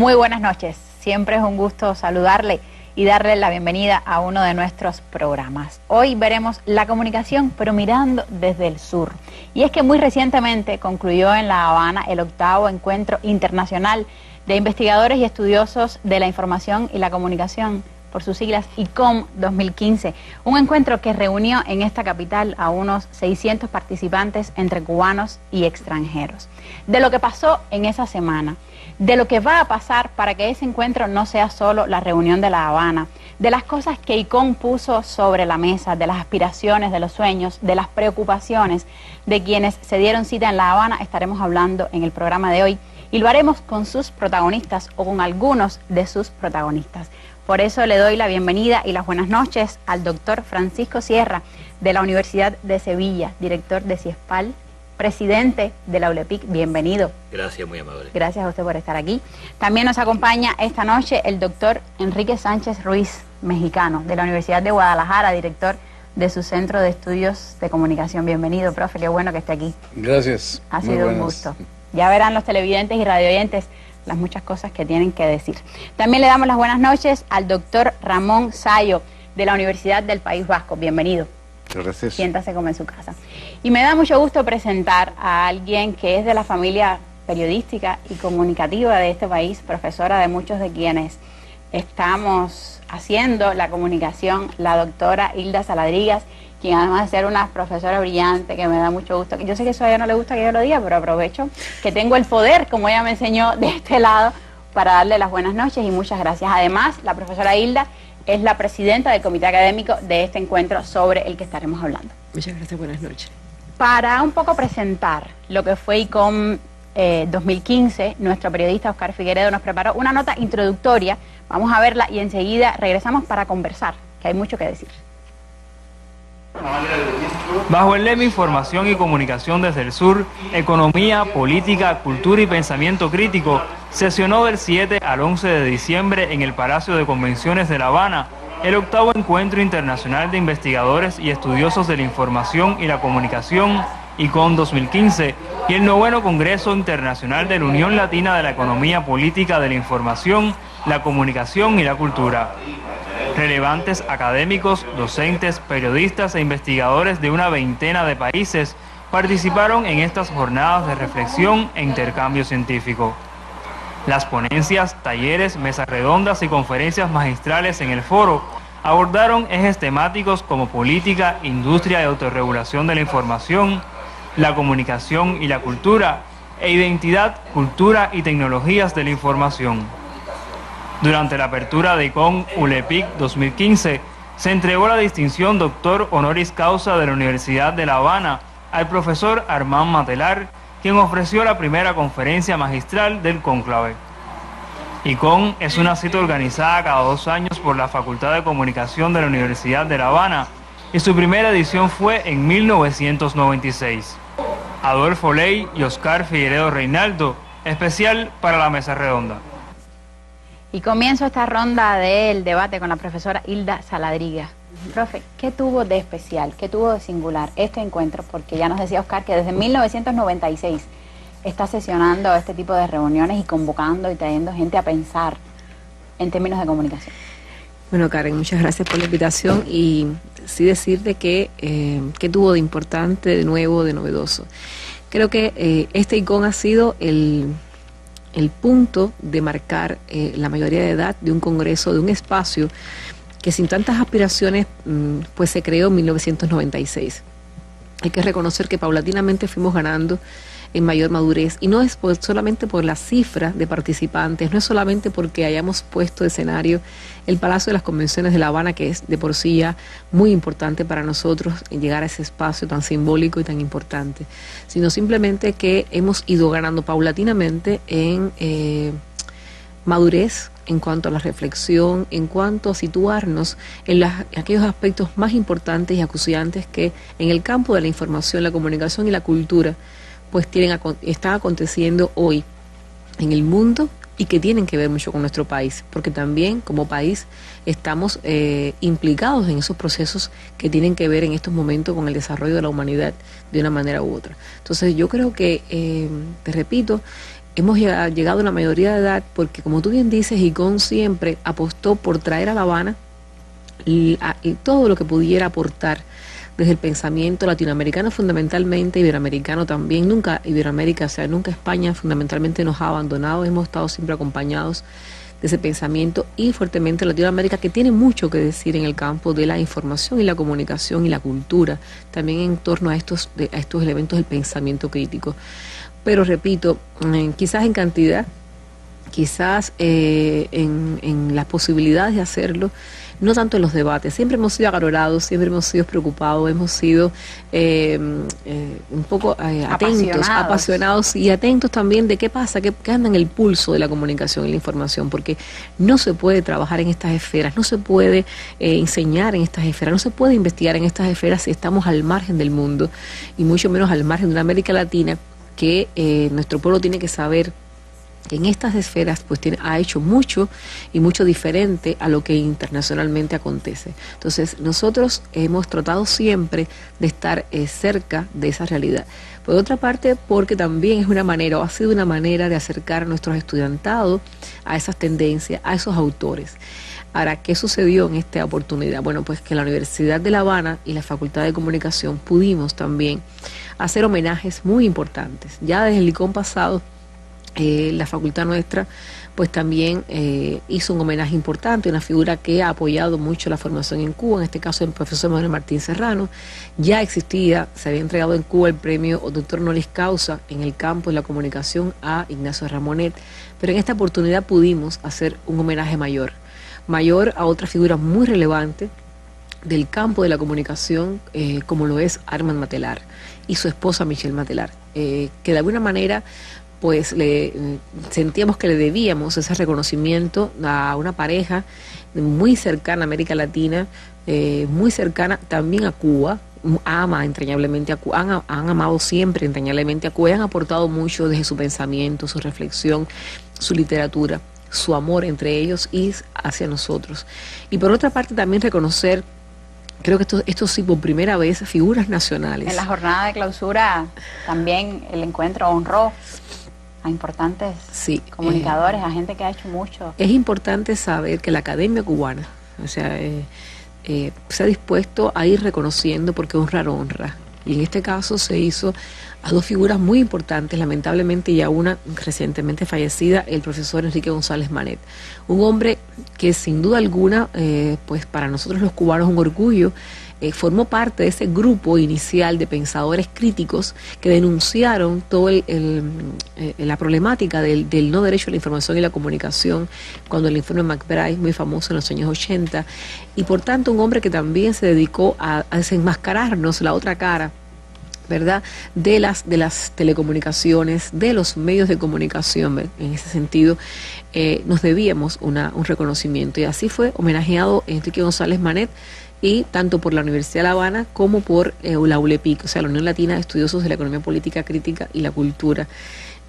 Muy buenas noches. Siempre es un gusto saludarle y darle la bienvenida a uno de nuestros programas. Hoy veremos la comunicación, pero mirando desde el sur. Y es que muy recientemente concluyó en La Habana el 8º Encuentro Internacional de Investigadores y Estudiosos de la Información y la Comunicación, por sus siglas ICOM 2015, un encuentro que reunió en esta capital a unos 600 participantes entre cubanos y extranjeros. De lo que pasó en esa semana, de lo que va a pasar para que ese encuentro no sea solo la reunión de La Habana, de las cosas que ICOM puso sobre la mesa, de las aspiraciones, de los sueños, de las preocupaciones de quienes se dieron cita en La Habana, estaremos hablando en el programa de hoy y lo haremos con sus protagonistas o con algunos de sus protagonistas. Por eso le doy la bienvenida y las buenas noches al doctor Francisco Sierra de la Universidad de Sevilla, director de CIESPAL, presidente de la ULEPIC. Bienvenido. Gracias, muy amable. Gracias a usted por estar aquí. También nos acompaña esta noche el doctor Enrique Sánchez Ruiz, mexicano, de la Universidad de Guadalajara, director de su Centro de Estudios de Comunicación. Bienvenido, profe, qué bueno que esté aquí. Gracias. Ha sido un gusto. Ya verán los televidentes y radioyentes las muchas cosas que tienen que decir. También le damos las buenas noches al doctor Ramón Sayo, de la Universidad del País Vasco. Bienvenido. Muchas gracias. Siéntase como en su casa. Y me da mucho gusto presentar a alguien que es de la familia periodística y comunicativa de este país, profesora de muchos de quienes estamos haciendo la comunicación, la doctora Hilda Saladrigas, quien además de ser una profesora brillante, que me da mucho gusto. Yo sé que eso a ella no le gusta que yo lo diga, pero aprovecho que tengo el poder, como ella me enseñó de este lado, para darle las buenas noches y muchas gracias. Además, la profesora Hilda es la presidenta del comité académico de este encuentro sobre el que estaremos hablando. Muchas gracias, buenas noches. Para un poco presentar lo que fue ICOM 2015, nuestro periodista Oscar Figueredo nos preparó una nota introductoria. Vamos a verla y enseguida regresamos para conversar, que hay mucho que decir. Bajo el lema Información y Comunicación desde el Sur, Economía, Política, Cultura y Pensamiento Crítico, sesionó del 7 al 11 de diciembre en el Palacio de Convenciones de La Habana el 8º Encuentro Internacional de Investigadores y Estudiosos de la Información y la Comunicación, ICOM 2015, y el 9º Congreso Internacional de la Unión Latina de la Economía Política de la Información, la Comunicación y la Cultura. Relevantes académicos, docentes, periodistas e investigadores de una veintena de países participaron en estas jornadas de reflexión e intercambio científico. Las ponencias, talleres, mesas redondas y conferencias magistrales en el foro abordaron ejes temáticos como política, industria y autorregulación de la información, la comunicación y la cultura, e identidad, cultura y tecnologías de la información. Durante la apertura de ICOM ULEPIC 2015, se entregó la distinción Doctor Honoris Causa de la Universidad de La Habana al profesor Armand Matelar, quien ofreció la primera conferencia magistral del cónclave. ICOM es una cita organizada cada 2 años por la Facultad de Comunicación de la Universidad de La Habana y su primera edición fue en 1996. Adolfo Ley y Oscar Figueredo Reinaldo, especial para la mesa redonda. Y comienzo esta ronda del debate con la profesora Hilda Saladrigas. Profe, ¿qué tuvo de especial, qué tuvo de singular este encuentro? Porque ya nos decía Oscar que desde 1996 está sesionando este tipo de reuniones y convocando y trayendo gente a pensar en términos de comunicación. Bueno, Karen, muchas gracias por la invitación y sí decirte que tuvo de importante, de nuevo, de novedoso. Creo que este ICOM ha sido el punto de marcar la mayoría de edad de un congreso, de un espacio que sin tantas aspiraciones pues se creó en 1996. Hay que reconocer que paulatinamente fuimos ganando en mayor madurez y no es solamente por la cifra de participantes, no es solamente porque hayamos puesto de escenario el Palacio de las Convenciones de La Habana, que es de por sí ya muy importante para nosotros llegar a ese espacio tan simbólico y tan importante, sino simplemente que hemos ido ganando paulatinamente en madurez en cuanto a la reflexión, en cuanto a situarnos en aquellos aspectos más importantes y acuciantes que en el campo de la información, la comunicación y la cultura pues están aconteciendo hoy en el mundo y que tienen que ver mucho con nuestro país, porque también como país estamos implicados en esos procesos que tienen que ver en estos momentos con el desarrollo de la humanidad de una manera u otra. Entonces yo creo que, te repito, hemos llegado a una mayoría de edad porque, como tú bien dices, Icón siempre apostó por traer a La Habana y todo lo que pudiera aportar desde el pensamiento latinoamericano fundamentalmente, iberoamericano también. Nunca Iberoamérica, o sea, nunca España fundamentalmente nos ha abandonado, hemos estado siempre acompañados de ese pensamiento, y fuertemente Latinoamérica, que tiene mucho que decir en el campo de la información y la comunicación y la cultura, también en torno a estos elementos del pensamiento crítico. Pero repito, quizás en cantidad, quizás en las posibilidades de hacerlo, no tanto en los debates. Siempre hemos sido acalorados, siempre hemos sido preocupados, hemos sido un poco atentos, apasionados y atentos también de qué pasa, qué anda en el pulso de la comunicación y la información, porque no se puede trabajar en estas esferas, no se puede enseñar en estas esferas, no se puede investigar en estas esferas si estamos al margen del mundo, y mucho menos al margen de una América Latina que nuestro pueblo tiene que saber que en estas esferas pues ha hecho mucho y mucho diferente a lo que internacionalmente acontece. Entonces nosotros hemos tratado siempre de estar cerca de esa realidad. Por otra parte, porque también es una manera, o ha sido una manera de acercar a nuestros estudiantados a esas tendencias, a esos autores. Ahora, ¿qué sucedió en esta oportunidad? Bueno, pues que la Universidad de La Habana y la Facultad de Comunicación pudimos también hacer homenajes muy importantes. Ya desde el ICON pasado, la facultad nuestra pues también hizo un homenaje importante, una figura que ha apoyado mucho la formación en Cuba, en este caso el profesor Manuel Martín Serrano. Ya existía, se había entregado en Cuba el premio Doctor Honoris Causa en el campo de la comunicación a Ignacio Ramonet, pero en esta oportunidad pudimos hacer un homenaje mayor a otra figura muy relevante del campo de la comunicación, como lo es Armand Matelar y su esposa Michelle Matelar, que de alguna manera pues sentíamos que le debíamos ese reconocimiento a una pareja muy cercana a América Latina, muy cercana también a Cuba, ama entrañablemente a Cuba, han amado siempre entrañablemente a Cuba, y han aportado mucho desde su pensamiento, su reflexión, su literatura, su amor entre ellos y hacia nosotros. Y por otra parte también reconocer, creo que esto sí por primera vez, figuras nacionales. En la jornada de clausura también el encuentro honró a importantes comunicadores, a gente que ha hecho mucho. Es importante saber que la Academia Cubana, o sea, se ha dispuesto a ir reconociendo, porque honrar honra. Y en este caso se hizo a dos figuras muy importantes, lamentablemente ya una recientemente fallecida, el profesor Enrique González Manet. Un hombre que sin duda alguna, pues para nosotros los cubanos es un orgullo. Formó parte de ese grupo inicial de pensadores críticos que denunciaron toda la problemática del no derecho a la información y la comunicación, cuando el informe McBride, muy famoso en los años 80, y por tanto un hombre que también se dedicó a desenmascararnos la otra cara, ¿verdad?, de las telecomunicaciones, de los medios de comunicación. En ese sentido, nos debíamos un reconocimiento, y así fue homenajeado Enrique González Manet, y tanto por la Universidad de La Habana como por la ULEPIC, o sea, la Unión Latina de Estudiosos de la Economía Política Crítica y la Cultura.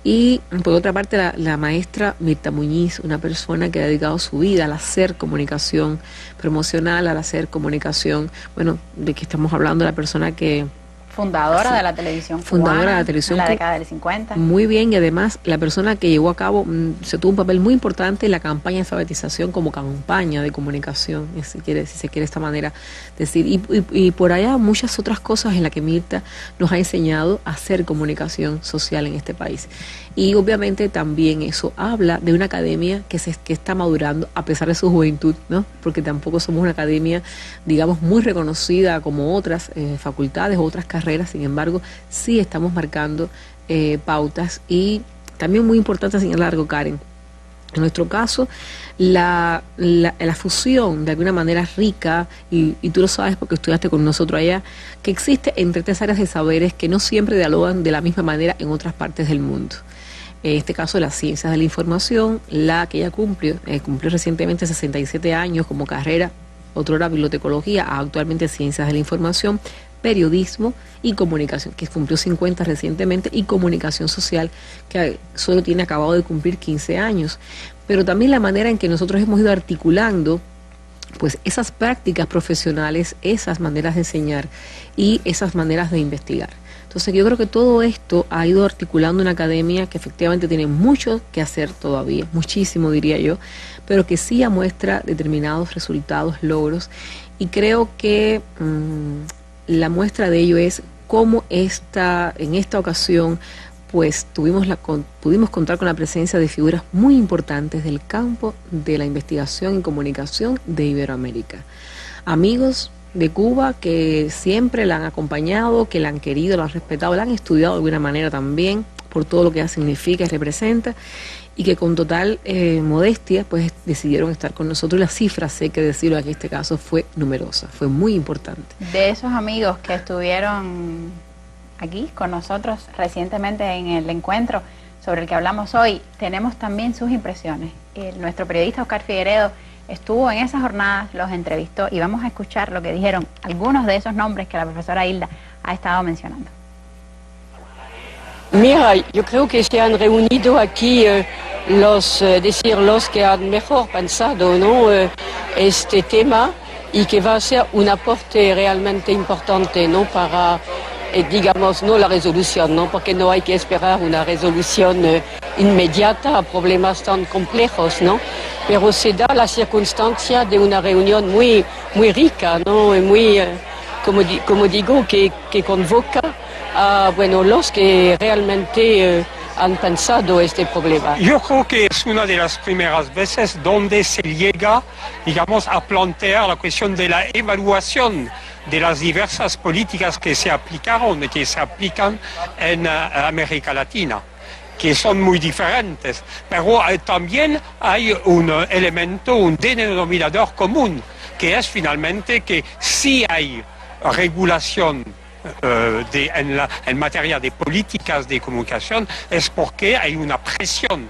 Y por otra parte la maestra Mirta Muñiz, una persona que ha dedicado su vida al hacer comunicación promocional, al hacer comunicación, bueno, de que estamos hablando, la persona que... Fundadora de la televisión cubana, fundadora de la televisión en la década del 50. Muy bien, y además la persona que llevó a cabo, se tuvo un papel muy importante en la campaña de alfabetización como campaña de comunicación, si se quiere de esta manera decir. Y por allá muchas otras cosas en las que Mirta nos ha enseñado a hacer comunicación social en este país. Y obviamente también eso habla de una academia que está madurando a pesar de su juventud, ¿no? Porque tampoco somos una academia, digamos, muy reconocida como otras facultades o otras carreras. Sin embargo, sí estamos marcando pautas, y también muy importante señalar algo, Karen. En nuestro caso, la fusión de alguna manera rica, y tú lo sabes porque estudiaste con nosotros allá, que existe entre tres áreas de saberes que no siempre dialogan de la misma manera en otras partes del mundo. En este caso, las ciencias de la información, la que ella cumplió recientemente 67 años como carrera, otrora bibliotecología, actualmente ciencias de la información, periodismo y comunicación, que cumplió 50 recientemente, y comunicación social, que solo tiene acabado de cumplir 15 años. Pero también la manera en que nosotros hemos ido articulando pues esas prácticas profesionales, esas maneras de enseñar y esas maneras de investigar. Entonces yo creo que todo esto ha ido articulando una academia que efectivamente tiene mucho que hacer todavía, muchísimo diría yo, pero que sí muestra determinados resultados, logros, y creo que la muestra de ello es cómo en esta ocasión pues pudimos contar con la presencia de figuras muy importantes del campo de la investigación y comunicación de Iberoamérica. Amigos de Cuba que siempre la han acompañado, que la han querido, la han respetado, la han estudiado de alguna manera también por todo lo que significa y representa, y que con total modestia pues decidieron estar con nosotros. Y la cifra, sé que decirlo aquí en este caso, fue numerosa, fue muy importante. De esos amigos que estuvieron aquí con nosotros recientemente en el encuentro sobre el que hablamos hoy, tenemos también sus impresiones. Nuestro periodista Oscar Figueredo estuvo en esas jornadas, los entrevistó y vamos a escuchar lo que dijeron algunos de esos nombres que la profesora Hilda ha estado mencionando. Mira, yo creo que se han reunido aquí los que han mejor pensado, ¿no? Este tema, y que va a ser un aporte realmente importante, ¿no? Para digamos, no la resolución, ¿no? Porque no hay que esperar una resolución inmediata a problemas tan complejos, ¿no? Pero se da la circunstancia de una reunión muy rica, ¿no? Y muy, como digo, que convoca a, bueno, los que realmente han pensado este problema. Yo creo que es una de las primeras veces donde se llega, digamos, a plantear la cuestión de la evaluación de las diversas políticas que se aplicaron y que se aplican en América Latina, que son muy diferentes, pero también hay un elemento, un denominador común, que es finalmente que si hay regulación en materia de políticas de comunicación, es porque hay una presión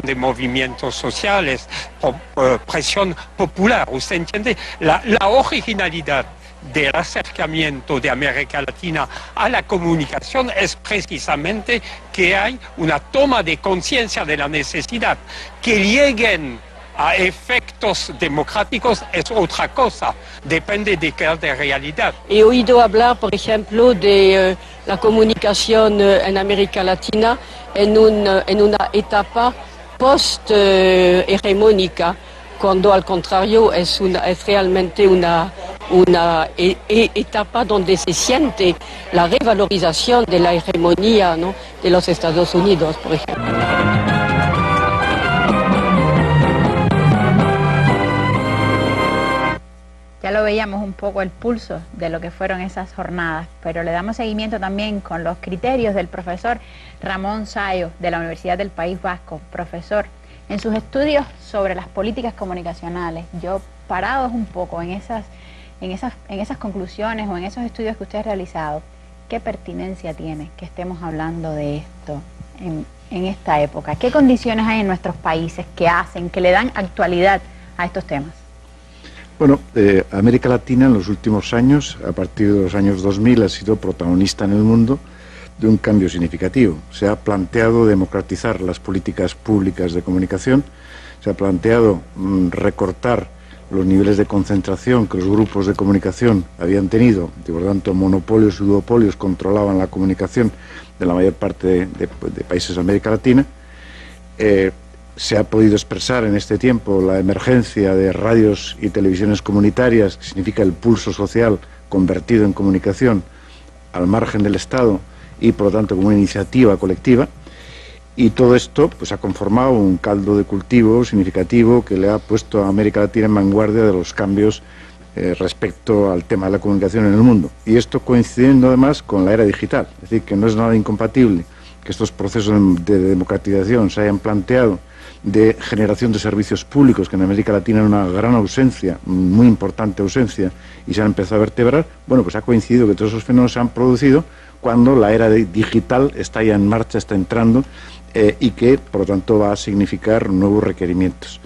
de movimientos sociales, presión popular. ¿Usted entiende? La originalidad del acercamiento de América Latina a la comunicación es precisamente que hay una toma de conciencia de la necesidad. Que lleguen a efectos democráticos es otra cosa, depende de qué de realidad. He oído hablar, por ejemplo, de la comunicación en América Latina en una etapa post-hegemónica, cuando al contrario es realmente una etapa donde se siente la revalorización de la hegemonía, ¿no?, de los Estados Unidos, por ejemplo. Ya lo veíamos un poco el pulso de lo que fueron esas jornadas, pero le damos seguimiento también con los criterios del profesor Ramón Sayo de la Universidad del País Vasco. Profesor, en sus estudios sobre las políticas comunicacionales, yo parados un poco en esas conclusiones o en esos estudios que usted ha realizado, ¿qué pertinencia tiene que estemos hablando de esto en esta época? ¿Qué condiciones hay en nuestros países que le dan actualidad a estos temas? Bueno, América Latina en los últimos años, a partir de los años 2000, ha sido protagonista en el mundo de un cambio significativo. Se ha planteado democratizar las políticas públicas de comunicación, se ha planteado recortar los niveles de concentración que los grupos de comunicación habían tenido, y por lo tanto monopolios y duopolios controlaban la comunicación de la mayor parte de países de América Latina. Se ha podido expresar en este tiempo la emergencia de radios y televisiones comunitarias, que significa el pulso social convertido en comunicación al margen del Estado y por lo tanto como una iniciativa colectiva, y todo esto pues ha conformado un caldo de cultivo significativo que le ha puesto a América Latina en vanguardia de los cambios respecto al tema de la comunicación en el mundo, y esto coincidiendo además con la era digital. Es decir, que no es nada incompatible que estos procesos de democratización se hayan planteado, de generación de servicios públicos, que en América Latina era una gran ausencia, muy importante ausencia, y se han empezado a vertebrar. Bueno, pues ha coincidido que todos esos fenómenos se han producido cuando la era digital está ya en marcha, está entrando, y que por lo tanto va a significar nuevos requerimientos.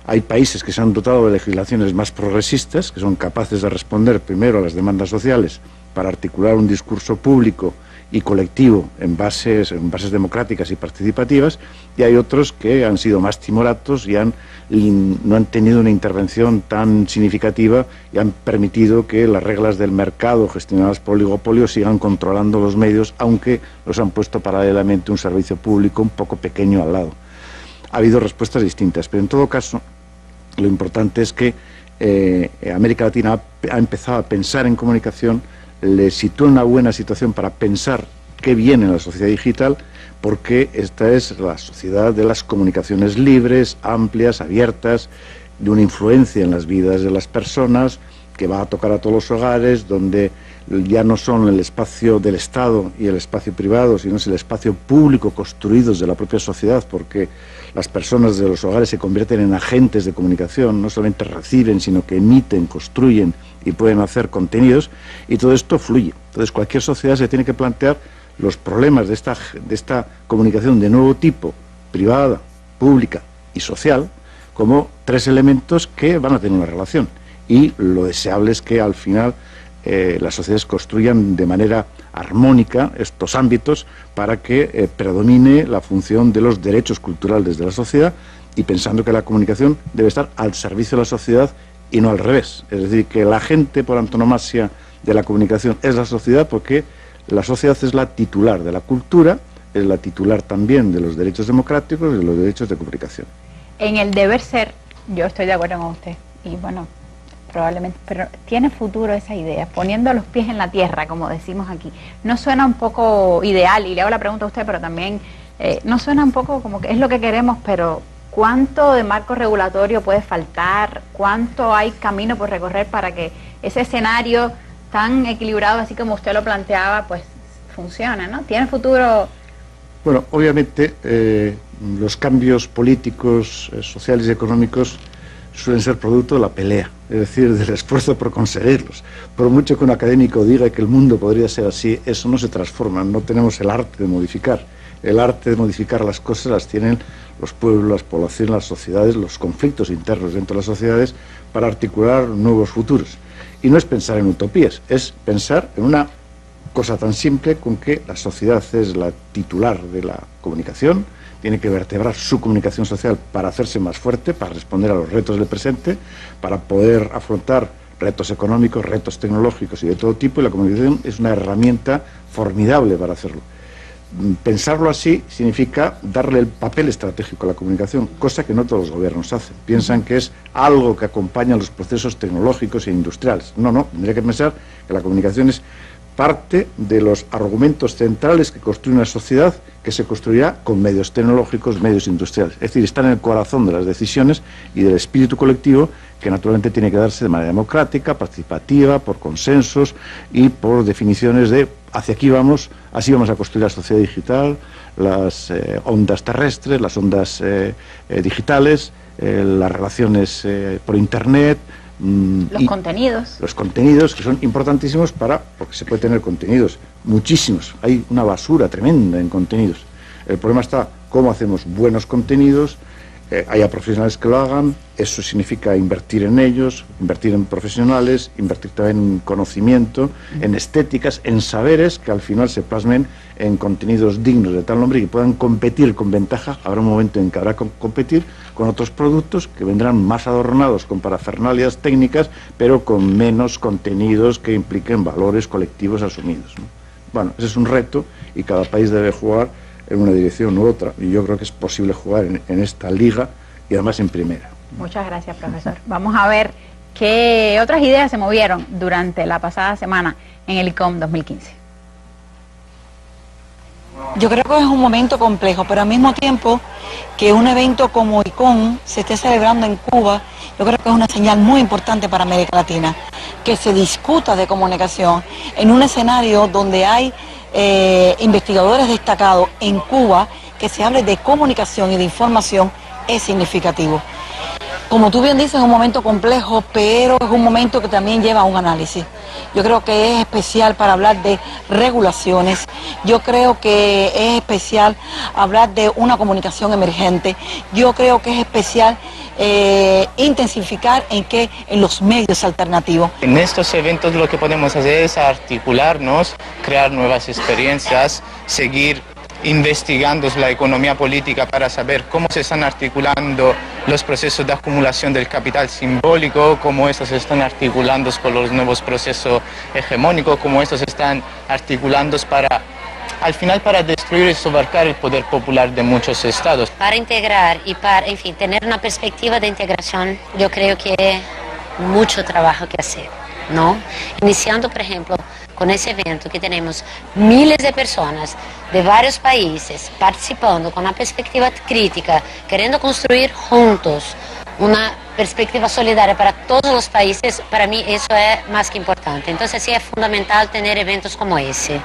Hay países que se han dotado de legislaciones más progresistas, que son capaces de responder primero a las demandas sociales para articular un discurso público y colectivo en bases democráticas y participativas, y hay otros que han sido más timoratos y no han tenido una intervención tan significativa y han permitido que las reglas del mercado gestionadas por oligopolios sigan controlando los medios, aunque los han puesto paralelamente un servicio público un poco pequeño al lado. Ha habido respuestas distintas, pero en todo caso lo importante es que América Latina ha empezado a pensar en comunicación, le sitúa en una buena situación para pensar qué viene en la sociedad digital, porque esta es la sociedad de las comunicaciones libres, amplias, abiertas, de una influencia en las vidas de las personas, que va a tocar a todos los hogares, donde ya no son el espacio del Estado y el espacio privado, sino es el espacio público construidos de la propia sociedad, porque las personas de los hogares se convierten en agentes de comunicación, no solamente reciben, sino que emiten, construyen y pueden hacer contenidos, y todo esto fluye. Entonces cualquier sociedad se tiene que plantear los problemas de esta comunicación de nuevo tipo, privada, pública y social, como tres elementos que van a tener una relación. Y lo deseable es que al final las sociedades construyan de manera armónica estos ámbitos para que predomine la función de los derechos culturales de la sociedad, y pensando que la comunicación debe estar al servicio de la sociedad y no al revés. Es decir, que la gente por antonomasia de la comunicación es la sociedad, porque la sociedad es la titular de la cultura, es la titular también de los derechos democráticos y de los derechos de comunicación. En el deber ser, yo estoy de acuerdo con usted, y bueno, probablemente, pero ¿tiene futuro esa idea? Poniendo los pies en la tierra, como decimos aquí. ¿No suena un poco ideal? Y le hago la pregunta a usted, pero también, ¿no suena un poco como que es lo que queremos, pero cuánto de marco regulatorio puede faltar? ¿Cuánto hay camino por recorrer para que ese escenario tan equilibrado, así como usted lo planteaba, pues funcione, ¿no? ¿Tiene futuro? Bueno, obviamente los cambios políticos, sociales y económicos suelen ser producto de la pelea, es decir, del esfuerzo por conseguirlos. Por mucho que un académico diga que el mundo podría ser así, eso no se transforma, no tenemos el arte de modificar. El arte de modificar las cosas las tienen los pueblos, las poblaciones, las sociedades, los conflictos internos dentro de las sociedades para articular nuevos futuros. Y no es pensar en utopías, es pensar en una cosa tan simple con que la sociedad es la titular de la comunicación, tiene que vertebrar su comunicación social para hacerse más fuerte, para responder a los retos del presente, para poder afrontar retos económicos, retos tecnológicos y de todo tipo, y la comunicación es una herramienta formidable para hacerlo. Pensarlo así significa darle el papel estratégico a la comunicación, cosa que no todos los gobiernos hacen. Piensan que es algo que acompaña los procesos tecnológicos e industriales. No, tendría que pensar que la comunicación es parte de los argumentos centrales que construye una sociedad, que se construirá con medios tecnológicos, medios industriales. Es decir, está en el corazón de las decisiones y del espíritu colectivo, que naturalmente tiene que darse de manera democrática, participativa, por consensos y por definiciones de hacia aquí vamos, así vamos a construir la sociedad digital, las ondas terrestres, las ondas digitales, las relaciones por Internet, los contenidos. Los contenidos, que son importantísimos porque se puede tener contenidos, muchísimos. Hay una basura tremenda en contenidos. El problema está cómo hacemos buenos contenidos, haya profesionales que lo hagan, eso significa invertir en ellos, invertir en profesionales, invertir también en conocimiento, en estéticas, en saberes que al final se plasmen en contenidos dignos de tal nombre y que puedan competir con ventaja. Habrá un momento en que habrá que competir con otros productos que vendrán más adornados con parafernalias técnicas, pero con menos contenidos que impliquen valores colectivos asumidos, ¿no? Bueno, ese es un reto y cada país debe jugar en una dirección u otra, y yo creo que es posible jugar en esta liga y además en primera. Muchas gracias, profesor. Vamos a ver qué otras ideas se movieron durante la pasada semana en el ICOM 2015. Yo creo que es un momento complejo, pero al mismo tiempo que un evento como ICOM se esté celebrando en Cuba, yo creo que es una señal muy importante para América Latina, que se discuta de comunicación en un escenario donde hay investigadores destacados en Cuba, que se hable de comunicación y de información es significativo. Como tú bien dices, es un momento complejo, pero es un momento que también lleva a un análisis. Yo creo que es especial para hablar de regulaciones, yo creo que es especial hablar de una comunicación emergente, yo creo que es especial intensificar en los medios alternativos. En estos eventos lo que podemos hacer es articularnos, crear nuevas experiencias, seguir investigando la economía política para saber cómo se están articulando los procesos de acumulación del capital simbólico, cómo estos se están articulando con los nuevos procesos hegemónicos, cómo estos se están articulando al final para destruir y sobarcar el poder popular de muchos estados. Para integrar y para, en fin, tener una perspectiva de integración, yo creo que hay mucho trabajo que hacer, ¿no? Iniciando, por ejemplo, con ese evento que tenemos miles de personas de varios países participando con una perspectiva crítica, queriendo construir juntos una perspectiva solidaria para todos los países. Para mí eso es más que importante. Entonces sí es fundamental tener eventos como ese.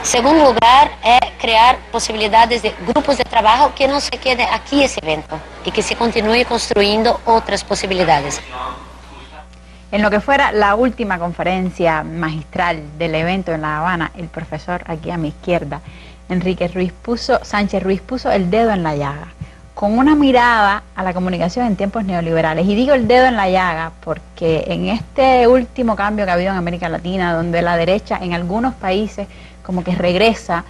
Segundo lugar, es crear posibilidades de grupos de trabajo que no se quede aquí ese evento y que se continúe construyendo otras posibilidades. En lo que fuera la última conferencia magistral del evento en La Habana, el profesor aquí a mi izquierda, Enrique Sánchez Ruiz puso el dedo en la llaga, con una mirada a la comunicación en tiempos neoliberales. Y digo el dedo en la llaga porque en este último cambio que ha habido en América Latina, donde la derecha en algunos países como que regresa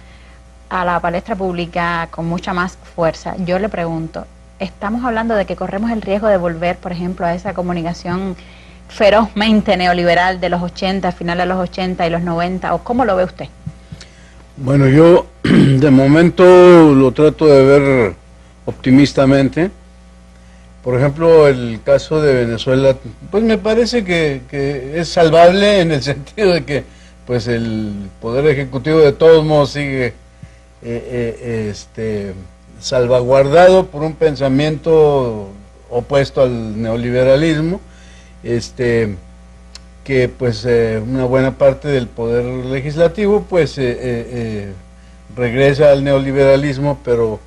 a la palestra pública con mucha más fuerza, yo le pregunto, ¿estamos hablando de que corremos el riesgo de volver, por ejemplo, a esa comunicación ferozmente neoliberal de los 80, finales de los 80 y los 90, o cómo lo ve usted? Bueno, yo de momento lo trato de ver optimistamente. Por ejemplo, el caso de Venezuela, pues me parece que es salvable en el sentido de que pues el Poder Ejecutivo de todos modos sigue salvaguardado por un pensamiento opuesto al neoliberalismo, que pues una buena parte del poder legislativo pues regresa al neoliberalismo, pero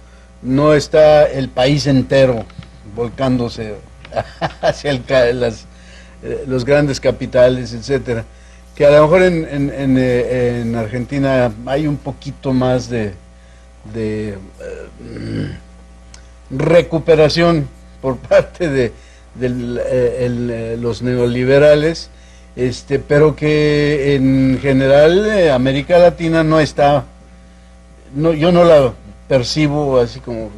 no está el país entero volcándose hacia los grandes capitales, etcétera. Que a lo mejor en Argentina hay un poquito más de recuperación por parte de los neoliberales, pero que en general América Latina no está, yo no la percibo así como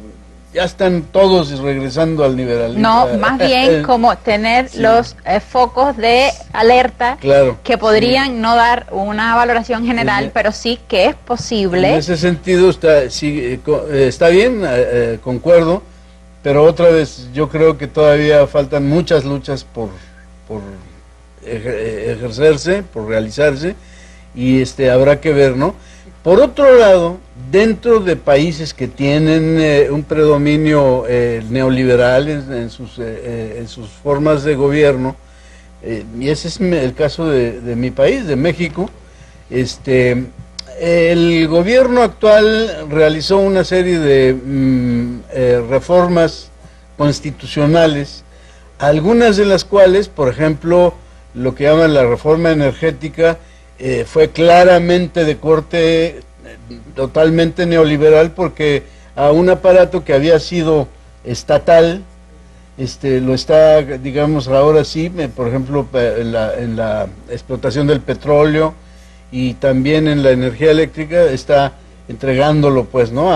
ya están todos regresando al liberalismo. No, más bien como tener los focos de alerta, claro, que podrían no dar una valoración general, pero sí que es posible. En ese sentido está bien, concuerdo, pero otra vez yo creo que todavía faltan muchas luchas por ejercerse, por realizarse, y habrá que ver, ¿no? Por otro lado, dentro de países que tienen un predominio neoliberal en sus formas de gobierno, y ese es el caso de mi país, de México, el gobierno actual realizó una serie de reformas constitucionales, algunas de las cuales, por ejemplo, lo que llaman la reforma energética, fue claramente de corte totalmente neoliberal, porque a un aparato que había sido estatal, lo está, digamos, ahora sí, por ejemplo, en la explotación del petróleo y también en la energía eléctrica, está entregándolo, pues, ¿no?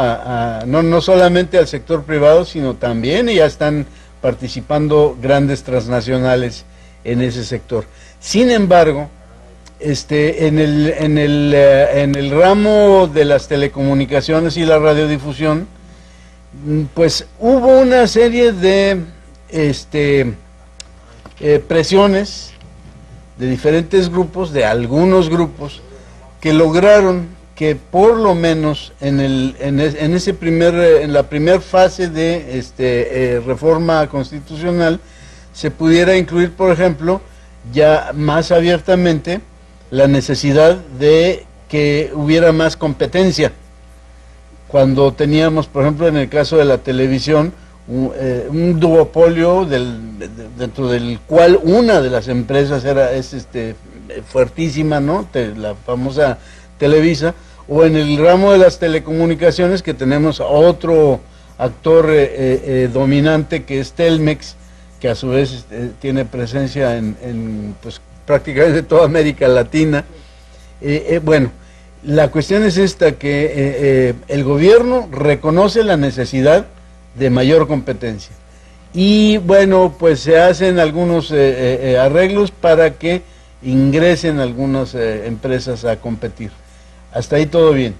No solamente al sector privado, sino también, y ya están participando grandes transnacionales en ese sector. Sin embargo, en el ramo de las telecomunicaciones y la radiodifusión, pues hubo una serie de presiones de diferentes grupos, de algunos grupos, que lograron que por lo menos en la primera fase de reforma constitucional se pudiera incluir, por ejemplo, ya más abiertamente la necesidad de que hubiera más competencia. Cuando teníamos, por ejemplo, en el caso de la televisión, un duopolio dentro del cual una de las empresas es fuertísima, ¿no? La famosa Televisa, o en el ramo de las telecomunicaciones, que tenemos a otro actor dominante, que es Telmex, que a su vez tiene presencia en pues, prácticamente toda América Latina. Bueno, la cuestión es esta, que el gobierno reconoce la necesidad de mayor competencia y bueno, pues se hacen algunos arreglos para que ingresen algunas empresas a competir. Hasta ahí todo bien.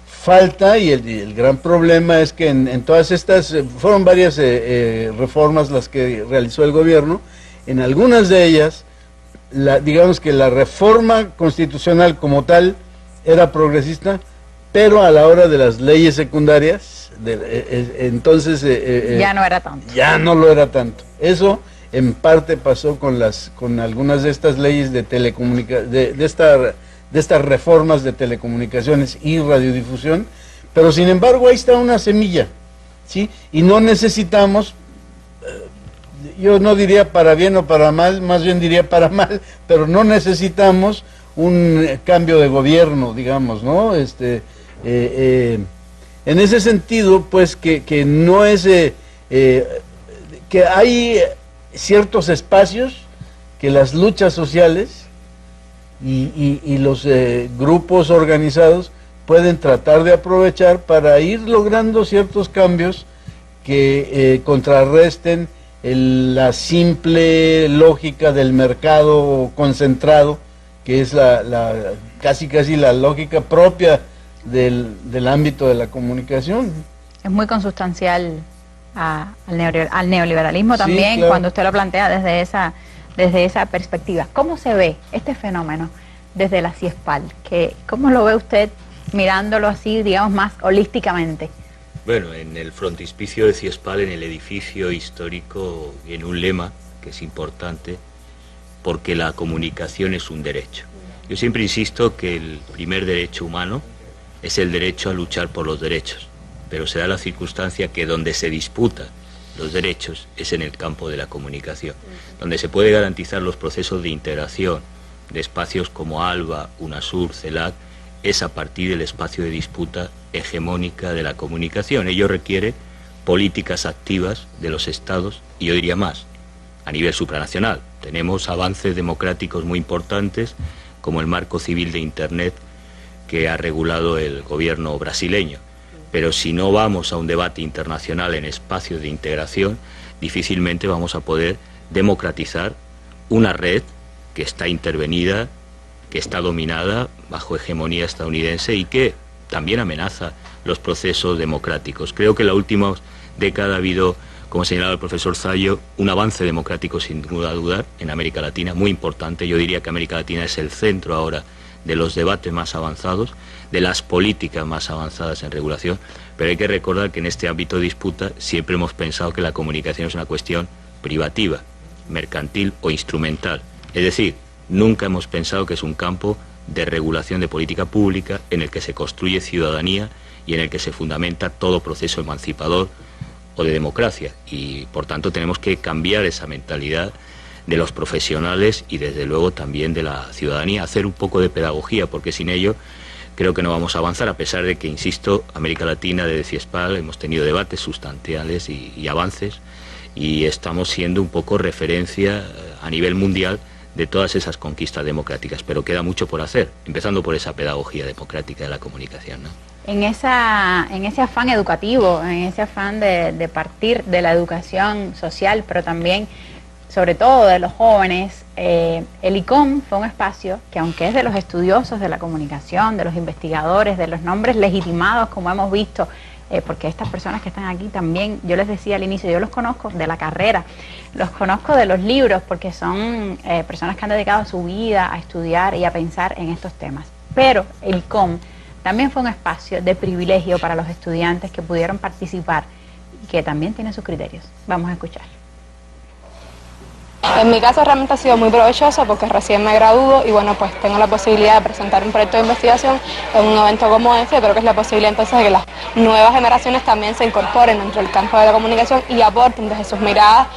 Falta, y el gran problema es que en todas estas, fueron varias reformas las que realizó el gobierno. En algunas de ellas, digamos que la reforma constitucional como tal era progresista, pero a la hora de las leyes secundarias, entonces ya no era tanto. Ya no lo era tanto. Eso en parte pasó con algunas de estas leyes de de estas reformas de telecomunicaciones y radiodifusión, pero sin embargo ahí está una semilla, ¿sí? Y no necesitamos, yo no diría para bien o para mal, más bien diría para mal, pero no necesitamos un cambio de gobierno, digamos, ¿no? En ese sentido, pues que no es, que hay ciertos espacios que las luchas sociales y los grupos organizados pueden tratar de aprovechar para ir logrando ciertos cambios que contrarresten la simple lógica del mercado concentrado, que es casi la lógica propia del ámbito de la comunicación. Es muy consustancial al neoliberalismo también, sí, claro, cuando usted lo plantea desde esa perspectiva. ¿Cómo se ve este fenómeno desde la CIESPAL? ¿Cómo lo ve usted mirándolo así, digamos, más holísticamente? Bueno, en el frontispicio de CIESPAL, en el edificio histórico, viene un lema que es importante, porque la comunicación es un derecho. Yo siempre insisto que el primer derecho humano es el derecho a luchar por los derechos, pero se da la circunstancia que donde se disputa los derechos es en el campo de la comunicación, donde se puede garantizar los procesos de integración de espacios como ALBA, UNASUR, CELAC, es a partir del espacio de disputa hegemónica de la comunicación. Ello requiere políticas activas de los estados, y yo diría más, a nivel supranacional. Tenemos avances democráticos muy importantes, como el marco civil de Internet que ha regulado el gobierno brasileño. Pero si no vamos a un debate internacional en espacios de integración, difícilmente vamos a poder democratizar una red que está intervenida, que está dominada bajo hegemonía estadounidense y que también amenaza los procesos democráticos. Creo que en la última década ha habido, como señalaba el profesor Zallo, un avance democrático sin duda dudar en América Latina, muy importante. Yo diría que América Latina es el centro ahora de los debates más avanzados, de las políticas más avanzadas en regulación, pero hay que recordar que en este ámbito de disputa siempre hemos pensado que la comunicación es una cuestión privativa, mercantil o instrumental. Es decir, nunca hemos pensado que es un campo de regulación de política pública en el que se construye ciudadanía y en el que se fundamenta todo proceso emancipador o de democracia. Y por tanto tenemos que cambiar esa mentalidad de los profesionales y desde luego también de la ciudadanía, hacer un poco de pedagogía, porque sin ello creo que no vamos a avanzar, a pesar de que, insisto, América Latina, desde CIESPAL, hemos tenido debates sustanciales y avances, y estamos siendo un poco referencia a nivel mundial de todas esas conquistas democráticas, pero queda mucho por hacer, empezando por esa pedagogía democrática de la comunicación, ¿no? En ese afán educativo, en ese afán de partir de la educación social, pero también, sobre todo, de los jóvenes, el ICOM fue un espacio que, aunque es de los estudiosos de la comunicación, de los investigadores, de los nombres legitimados, como hemos visto, porque estas personas que están aquí también, yo les decía al inicio, yo los conozco de la carrera, los conozco de los libros, porque son personas que han dedicado su vida a estudiar y a pensar en estos temas. Pero el ICOM también fue un espacio de privilegio para los estudiantes que pudieron participar y que también tiene sus criterios. Vamos a escuchar. En mi caso realmente ha sido muy provechoso porque recién me gradúo y bueno, pues tengo la posibilidad de presentar un proyecto de investigación en un evento como este. Creo que es la posibilidad entonces de que las nuevas generaciones también se incorporen dentro del campo de la comunicación y aporten desde sus miradas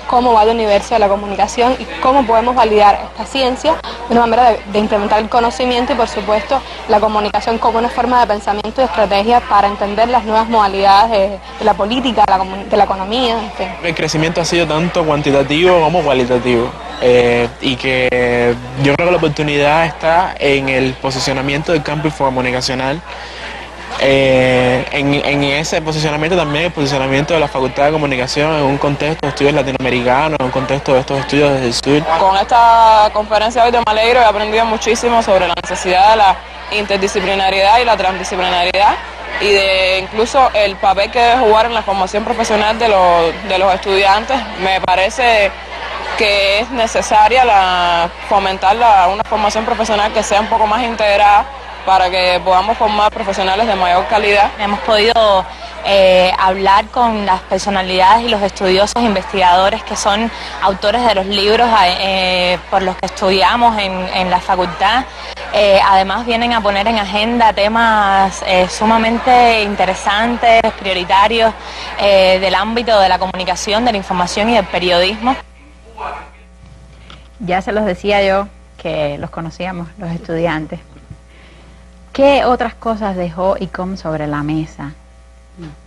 cómo va el universo de la comunicación y cómo podemos validar esta ciencia de una manera de implementar el conocimiento y por supuesto la comunicación como una forma de pensamiento y estrategia para entender las nuevas modalidades de la política, de la economía, en fin. El crecimiento ha sido tanto cuantitativo como cualitativo y que yo creo que la oportunidad está en el posicionamiento del campo informocomunicacional. En ese posicionamiento también el posicionamiento de la Facultad de Comunicación en un contexto de estudios latinoamericanos, en un contexto de estos estudios desde el sur. Con esta conferencia hoy me alegro, he aprendido muchísimo sobre la necesidad de la interdisciplinariedad y la transdisciplinariedad y de incluso el papel que debe jugar en la formación profesional de los estudiantes. Me parece que es necesaria fomentar una formación profesional que sea un poco más integrada para que podamos formar profesionales de mayor calidad. Hemos podido hablar con las personalidades y los estudiosos investigadores que son autores de los libros por los que estudiamos en la facultad. Además vienen a poner en agenda temas sumamente interesantes, prioritarios del ámbito de la comunicación, de la información y del periodismo. Ya se los decía yo que los conocíamos, los estudiantes. ¿Qué otras cosas dejó ICOM sobre la mesa?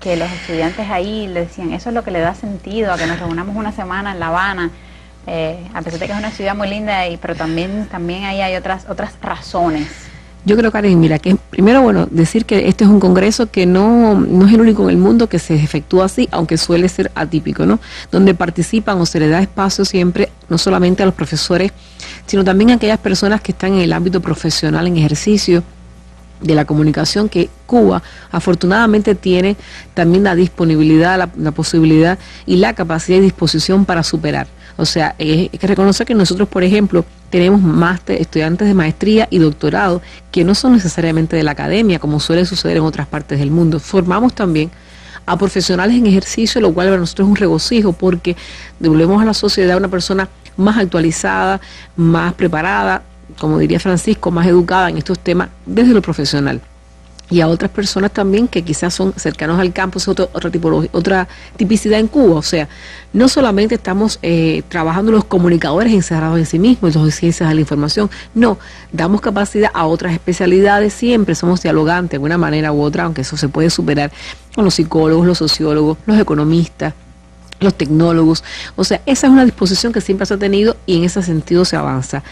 Que los estudiantes ahí le decían, eso es lo que le da sentido a que nos reunamos una semana en La Habana, a pesar de que es una ciudad muy linda, pero también ahí hay otras razones. Yo creo, Karen, mira, que primero, bueno, decir que este es un congreso que no es el único en el mundo que se efectúa así, aunque suele ser atípico, ¿no? Donde participan o se le da espacio siempre, no solamente a los profesores, sino también a aquellas personas que están en el ámbito profesional, en ejercicio de la comunicación, que Cuba afortunadamente tiene también la disponibilidad, la posibilidad y la capacidad y disposición para superar. O sea, hay que reconocer que nosotros, por ejemplo, tenemos estudiantes de maestría y doctorado que no son necesariamente de la academia, como suele suceder en otras partes del mundo. Formamos también a profesionales en ejercicio, lo cual para nosotros es un regocijo porque devolvemos a la sociedad una persona más actualizada, más preparada, como diría Francisco, más educada en estos temas desde lo profesional. Y a otras personas también que quizás son cercanos al campo, es otra tipicidad en Cuba. O sea, no solamente estamos trabajando los comunicadores encerrados en sí mismos, los de ciencias de la información, no, damos capacidad a otras especialidades, siempre somos dialogantes de una manera u otra, aunque eso se puede superar con los psicólogos, los sociólogos, los economistas, los tecnólogos. O sea, esa es una disposición que siempre se ha tenido y en ese sentido se avanza.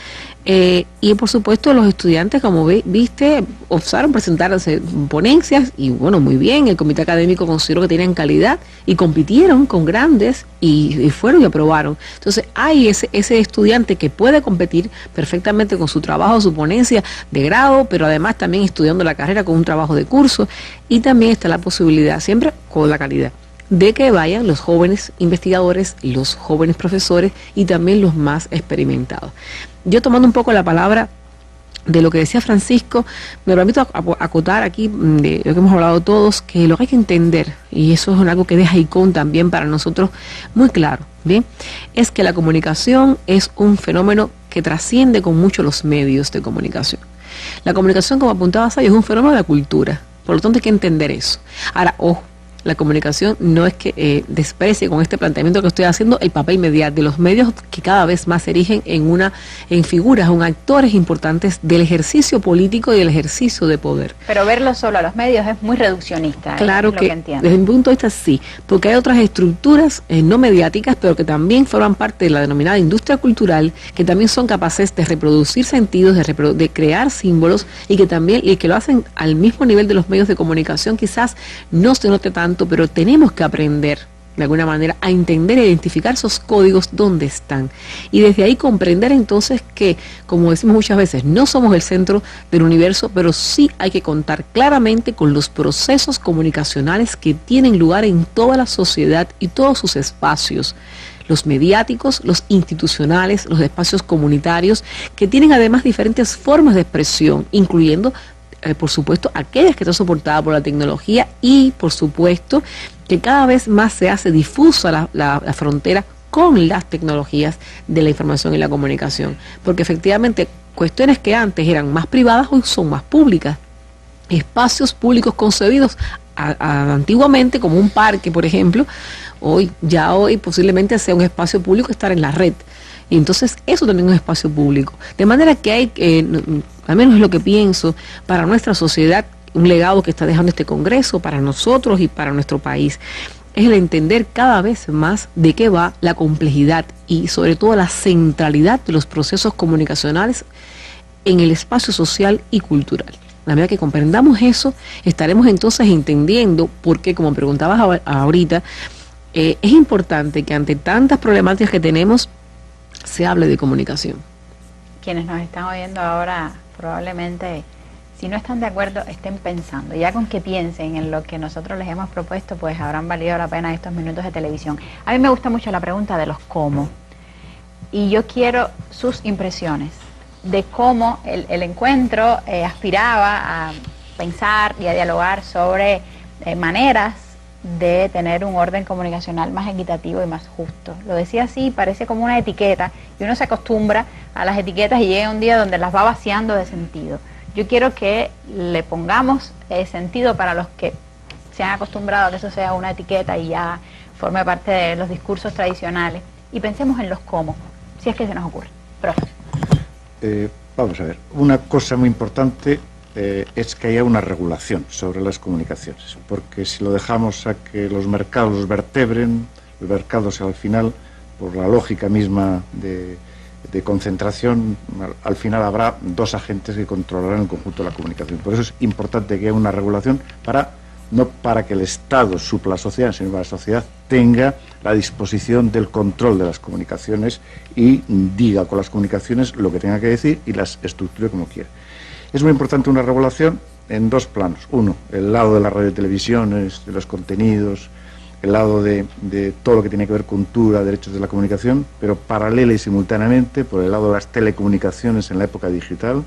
Y por supuesto los estudiantes, como viste, osaron presentarse ponencias y bueno, muy bien, el comité académico consideró que tenían calidad y compitieron con grandes y fueron y aprobaron. Entonces hay ese estudiante que puede competir perfectamente con su trabajo, su ponencia de grado, pero además también estudiando la carrera con un trabajo de curso, y también está la posibilidad, siempre con la calidad, de que vayan los jóvenes investigadores, los jóvenes profesores y también los más experimentados. Yo, tomando un poco la palabra de lo que decía Francisco, me permito acotar aquí de lo que hemos hablado todos, que lo que hay que entender, y eso es algo que deja ICOM también para nosotros muy claro, ¿bien? Es que la comunicación es un fenómeno que trasciende con mucho los medios de comunicación. La comunicación, como apuntaba Sayo, es un fenómeno de la cultura, por lo tanto hay que entender eso. Ahora, ojo, la comunicación no es que desprecie con este planteamiento que estoy haciendo el papel mediático de los medios, que cada vez más se erigen en figuras, en actores importantes del ejercicio político y del ejercicio de poder. Pero verlo solo a los medios es muy reduccionista. Claro que desde mi punto de vista sí, porque hay otras estructuras no mediáticas, pero que también forman parte de la denominada industria cultural, que también son capaces de reproducir sentidos, de crear símbolos, y que lo hacen al mismo nivel de los medios de comunicación. Quizás no se note tanto, pero tenemos que aprender de alguna manera a entender e identificar esos códigos donde están, y desde ahí comprender entonces que, como decimos muchas veces, no somos el centro del universo, pero sí hay que contar claramente con los procesos comunicacionales que tienen lugar en toda la sociedad y todos sus espacios, los mediáticos, los institucionales, los espacios comunitarios, que tienen además diferentes formas de expresión, incluyendo por supuesto aquellas que están soportadas por la tecnología, y por supuesto que cada vez más se hace difusa la frontera con las tecnologías de la información y la comunicación, porque efectivamente cuestiones que antes eran más privadas hoy son más públicas. Espacios públicos concebidos antiguamente como un parque, por ejemplo, hoy posiblemente sea un espacio público estar en la red. Y entonces eso también es un espacio público. De manera que hay, al menos es lo que pienso, para nuestra sociedad, un legado que está dejando este Congreso, para nosotros y para nuestro país, es el entender cada vez más de qué va la complejidad y sobre todo la centralidad de los procesos comunicacionales en el espacio social y cultural. A la medida que comprendamos eso, estaremos entonces entendiendo por qué, como preguntabas ahorita, es importante que ante tantas problemáticas que tenemos, se hable de comunicación. Quienes nos están oyendo ahora probablemente, si no están de acuerdo, estén pensando. Ya con que piensen en lo que nosotros les hemos propuesto, pues habrán valido la pena estos minutos de televisión. A mí me gusta mucho la pregunta de los cómo. Y yo quiero sus impresiones de cómo el encuentro aspiraba a pensar y a dialogar sobre maneras de tener un orden comunicacional más equitativo y más justo. Lo decía así, parece como una etiqueta, y uno se acostumbra a las etiquetas y llega un día donde las va vaciando de sentido. Yo quiero que le pongamos sentido para los que se han acostumbrado a que eso sea una etiqueta y ya forme parte de los discursos tradicionales, y pensemos en los cómo, si es que se nos ocurre. Profe. Vamos a ver, una cosa muy importante es que haya una regulación sobre las comunicaciones, porque si lo dejamos a que los mercados los vertebren, los mercados al final, por la lógica misma de concentración, al final habrá dos agentes que controlarán el conjunto de la comunicación. Por eso es importante que haya una regulación no para que el Estado supla la sociedad, sino para que la sociedad tenga la disposición del control de las comunicaciones y diga con las comunicaciones lo que tenga que decir y las estructure como quiera. Es muy importante una regulación en dos planos. Uno, el lado de las radiotelevisiones, de los contenidos, el lado de todo lo que tiene que ver con cultura, derechos de la comunicación, pero paralela y simultáneamente por el lado de las telecomunicaciones en la época digital,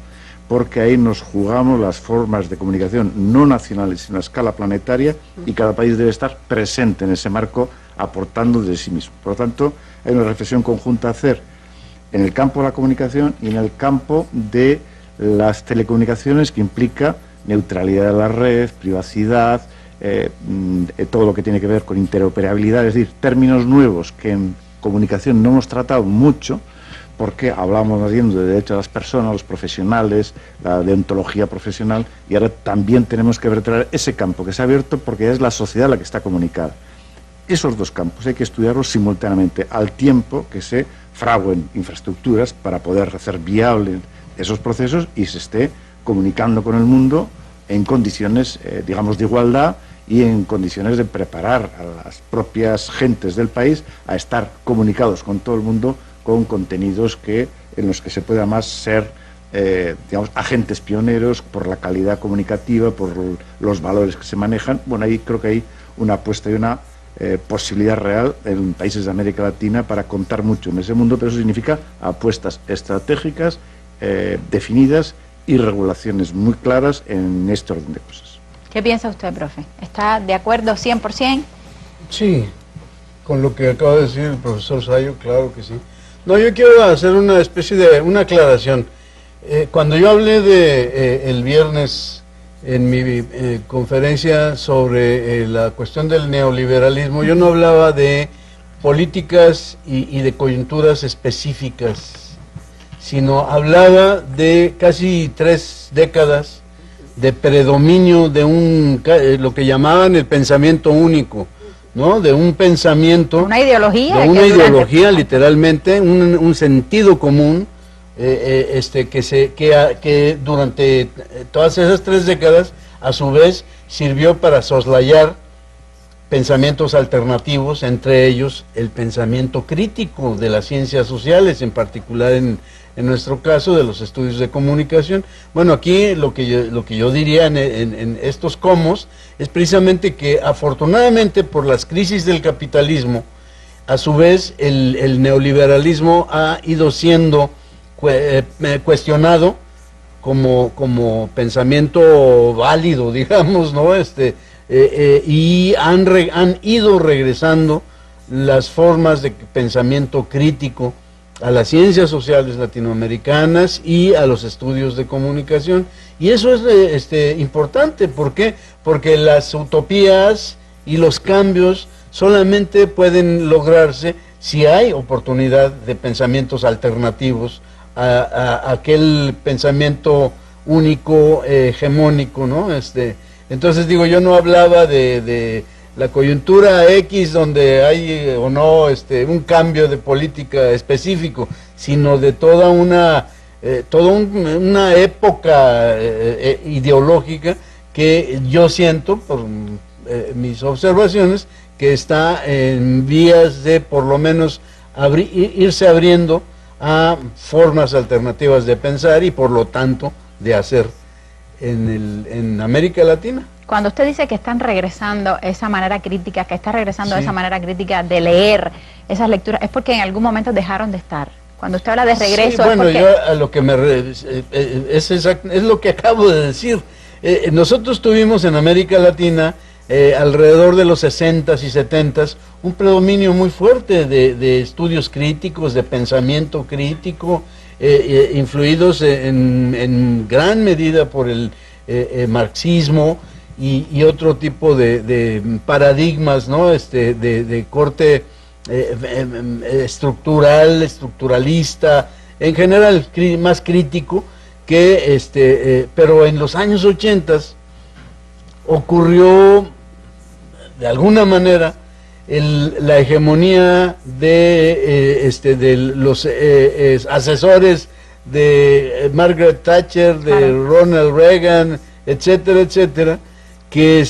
porque ahí nos jugamos las formas de comunicación no nacionales, sino a escala planetaria, y cada país debe estar presente en ese marco, aportando de sí mismo. Por lo tanto, hay una reflexión conjunta a hacer en el campo de la comunicación y en el campo de las telecomunicaciones, que implica neutralidad de la red, privacidad, todo lo que tiene que ver con interoperabilidad, es decir, términos nuevos que en comunicación no hemos tratado mucho, porque hablamos más bien de derechos a las personas, a los profesionales, la deontología profesional, y ahora también tenemos que vertebrar ese campo que se ha abierto porque es la sociedad la que está comunicada. Esos dos campos hay que estudiarlos simultáneamente, al tiempo que se fraguen infraestructuras para poder hacer viables esos procesos y se esté comunicando con el mundo en condiciones, digamos, de igualdad y en condiciones de preparar a las propias gentes del país a estar comunicados con todo el mundo con contenidos en los que se pueda más ser, digamos, agentes pioneros por la calidad comunicativa, por los valores que se manejan. Bueno, ahí creo que hay una apuesta y una posibilidad real en países de América Latina para contar mucho en ese mundo, pero eso significa apuestas estratégicas, definidas y regulaciones muy claras en este orden de cosas. ¿Qué piensa usted, profe? ¿Está de acuerdo 100%? Sí, con lo que acaba de decir el profesor Sayo, claro que sí. No, yo quiero hacer una especie de una aclaración. Cuando yo hablé el viernes en mi conferencia sobre la cuestión del neoliberalismo, yo no hablaba de políticas y de coyunturas específicas, sino hablaba de casi 3 décadas de predominio de lo que llamaban el pensamiento único, ¿no? De un pensamiento, una ideología, de una ideología literalmente, un sentido común, que durante todas esas 3 décadas, a su vez, sirvió para soslayar pensamientos alternativos, entre ellos el pensamiento crítico de las ciencias sociales, en particular en nuestro caso de los estudios de comunicación. Bueno, aquí lo que yo diría en estos comos es precisamente que afortunadamente por las crisis del capitalismo, a su vez el neoliberalismo ha ido siendo cuestionado como pensamiento válido, digamos, ¿no? Y han ido regresando las formas de pensamiento crítico a las ciencias sociales latinoamericanas y a los estudios de comunicación. Y eso es importante. ¿Por qué? Porque las utopías y los cambios solamente pueden lograrse si hay oportunidad de pensamientos alternativos a aquel pensamiento único, hegemónico, ¿no? Entonces digo, yo no hablaba de la coyuntura X donde hay o no un cambio de política específico, sino de toda una época ideológica que yo siento por mis observaciones que está en vías de por lo menos irse abriendo a formas alternativas de pensar y por lo tanto de hacer en América Latina. Cuando usted dice que están regresando esa manera crítica, que está regresando esa manera crítica de leer esas lecturas, es porque en algún momento dejaron de estar. Cuando usted habla de regreso, bueno, es porque... yo a lo que es lo que acabo de decir. Nosotros tuvimos en América Latina alrededor de los 60s y 70s un predominio muy fuerte de estudios críticos, de pensamiento crítico, influidos en gran medida por el marxismo y otro tipo de paradigmas, ¿no? De corte estructuralista, en general más crítico, que pero en los años 80 ocurrió de alguna manera la hegemonía de los asesores de Margaret Thatcher, de Ronald Reagan, etcétera, etcétera, que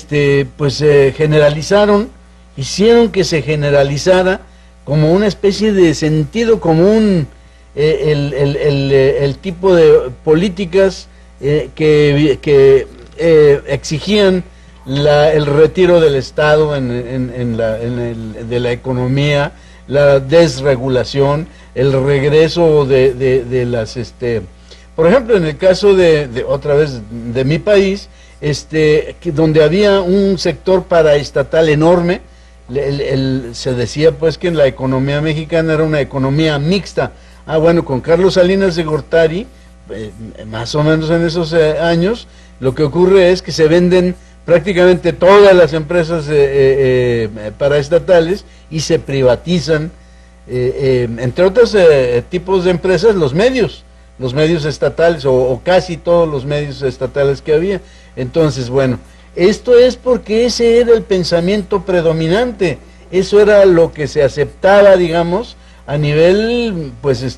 generalizaron, hicieron que se generalizara como una especie de sentido común el tipo de políticas que exigían el retiro del Estado de la economía, la desregulación, el regreso de las por ejemplo, en el caso otra vez de mi país, donde había un sector paraestatal enorme, se decía pues que en la economía mexicana era una economía mixta. Bueno, con Carlos Salinas de Gortari, más o menos en esos años, lo que ocurre es que se venden prácticamente todas las empresas paraestatales y se privatizan, entre otros tipos de empresas, los medios estatales o casi todos los medios estatales que había. Entonces, bueno, esto es porque ese era el pensamiento predominante, eso era lo que se aceptaba, digamos, a nivel, pues,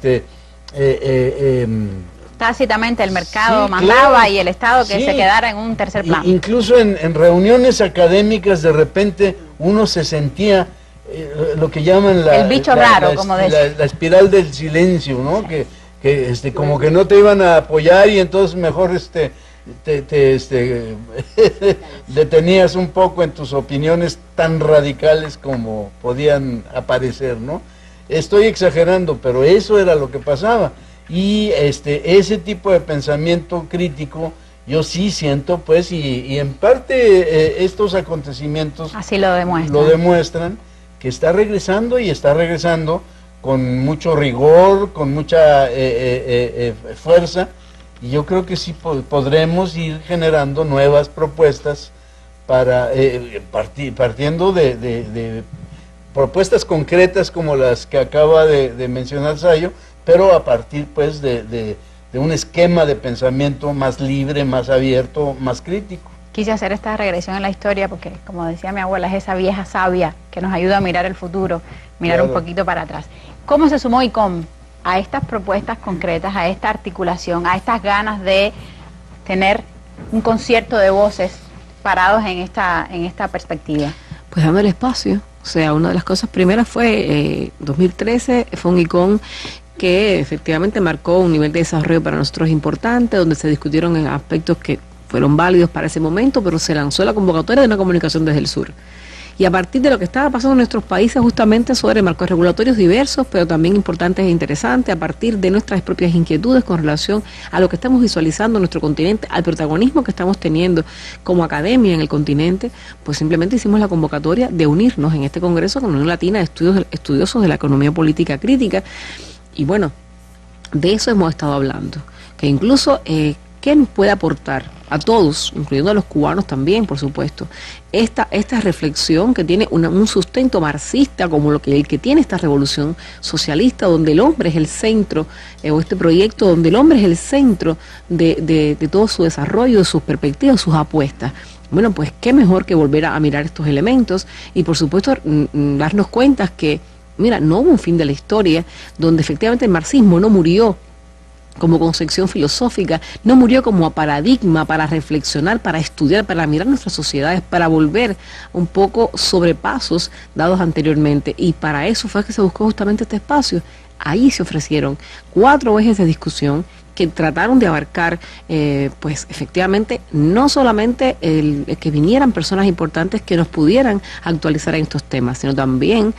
tácitamente el mercado mandaba, claro, y el Estado que se quedara en un tercer plano. Incluso en reuniones académicas de repente uno se sentía lo que llaman el bicho raro, como decía. La espiral del silencio, ¿no? Que como que no te iban a apoyar y entonces mejor detenías un poco en tus opiniones tan radicales como podían aparecer, ¿no? Estoy exagerando, pero eso era lo que pasaba. Y ese tipo de pensamiento crítico yo sí siento, pues, y en parte estos acontecimientos así lo demuestran que está regresando y está regresando con mucho rigor, con mucha fuerza, y yo creo que sí podremos ir generando nuevas propuestas para partiendo de propuestas concretas como las que acaba de mencionar Sayo, pero a partir pues de un esquema de pensamiento más libre, más abierto, más crítico. Quise hacer esta regresión en la historia porque, como decía mi abuela, es esa vieja sabia que nos ayuda a mirar el futuro, mirar un poquito para atrás. ¿Cómo se sumó ICOM a estas propuestas concretas, a esta articulación, a estas ganas de tener un concierto de voces parados en esta perspectiva? Pues dando el espacio. O sea, una de las cosas primeras fue 2013, fue un ICOM que efectivamente marcó un nivel de desarrollo para nosotros importante, donde se discutieron en aspectos que fueron válidos para ese momento, pero se lanzó la convocatoria de una comunicación desde el sur. y a partir de lo que estaba pasando en nuestros países justamente sobre marcos regulatorios diversos, pero también importantes e interesantes, a partir de nuestras propias inquietudes con relación a lo que estamos visualizando en nuestro continente, al protagonismo que estamos teniendo como academia en el continente, pues simplemente hicimos la convocatoria de unirnos en este congreso con la Unión Latina de Estudiosos de la Economía Política Crítica, y bueno, de eso hemos estado hablando, que incluso ¿qué nos puede aportar a todos, incluyendo a los cubanos también, por supuesto, esta reflexión que tiene un sustento marxista como el que tiene esta revolución socialista, donde el hombre es el centro, o este proyecto donde el hombre es el centro de todo su desarrollo, de sus perspectivas, sus apuestas? Bueno, pues qué mejor que volver a mirar estos elementos y por supuesto darnos cuenta que, mira, no hubo un fin de la historia, donde efectivamente el marxismo no murió como concepción filosófica, no murió como paradigma para reflexionar, para estudiar, para mirar nuestras sociedades, para volver un poco sobre pasos dados anteriormente, y para eso fue que se buscó justamente este espacio. Ahí se ofrecieron 4 ejes de discusión que trataron de abarcar, pues efectivamente, no solamente el que vinieran personas importantes que nos pudieran actualizar en estos temas, sino también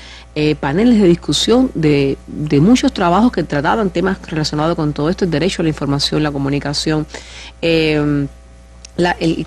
paneles de discusión de muchos trabajos que trataban temas relacionados con todo esto, el derecho a la información, la comunicación, el